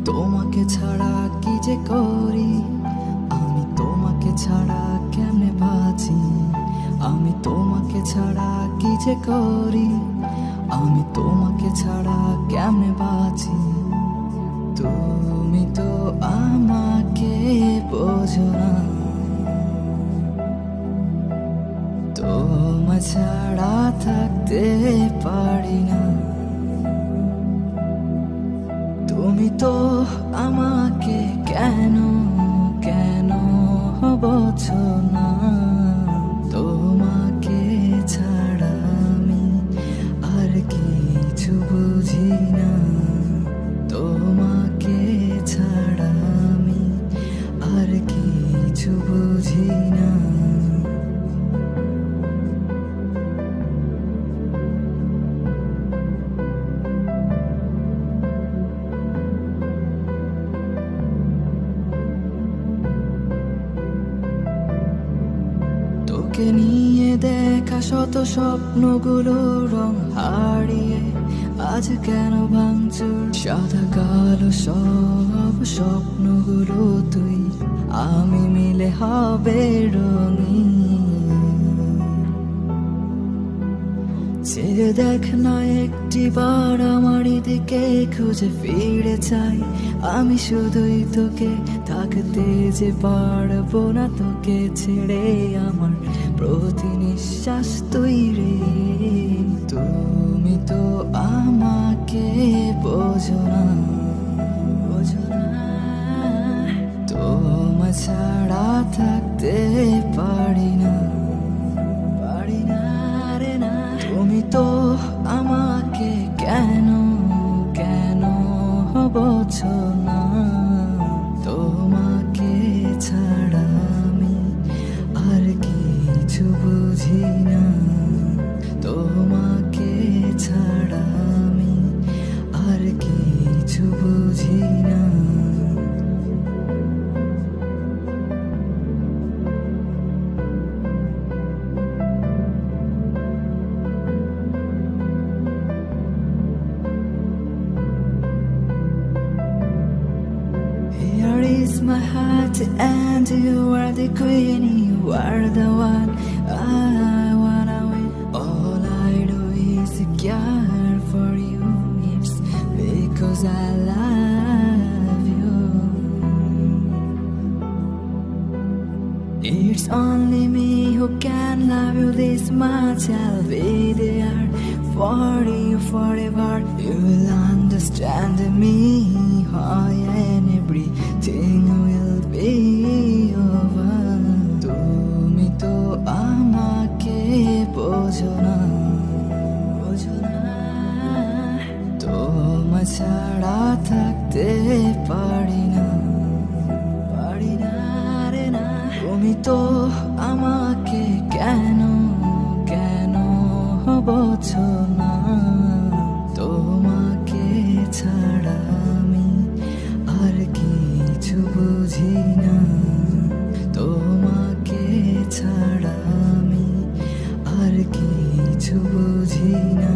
তোমাকে ছাড়া কি যে করি, আমি তোমাকে ছাড়া কেমনে বাঁচি। আমি তোমাকে ছাড়া কি যে করি, আমি তোমাকে ছাড়া কেমনে বাঁচি। তুমি তো আমাকে বোঝো না, তোমায় ছাড়া থাকতে পারি না। তুমি তো আমাকে কেন কেন বোঝো না, তোমাকে ছাড়া আমি আর কিছু বুঝি না। তোমাকে ছাড়া আমি আর কিছু বুঝি না। তোকে নিয়ে দেখা শত স্বপ্নগুলো রং হারিয়ে আজ কেন ভাঙচুর। সাদা কালো সব স্বপ্নগুলো তুই আমি মিলে হবে রঙিন। ছেড়ে দেখ না একটি বার আমার দিকে, খুঁজে ফিরে চাই আমি শুধুই তোকে। থাকতে যে পারবো না তোকে ছেড়ে, আমার প্রতি নিঃশ্বাস তুই রে। তুমি তো আমাকে বোঝো না, বোঝো না। তোমায় ছাড়া থাকতে পারি না, পারি না রে না। তুমি তো আমাকে কেন কেন বোঝো না, তোমাকে ছাড়া আমি আর কিছু বুঝি না। তোমাকে ছাড়া আমি আর কিছু বুঝি না। Here is my heart and you are the queen, you are the one I wanna win. All I do is care for you, it's because I love you. It's only me who can love you this much. I'll be there for you forever. You will understand me, and everything will be over. তুমি তো আমাকে বোঝো না, বোঝো না। তোমায় ছাড়া থাকতে পারি না, পারি না রে না। তুমি তো আমাকে কেন কেন বোঝো না, তোমাকে ছাড়া আমি আর কিছু বুঝি না। তোমাকে ছাড়া আমি আর কিছু বুঝি না।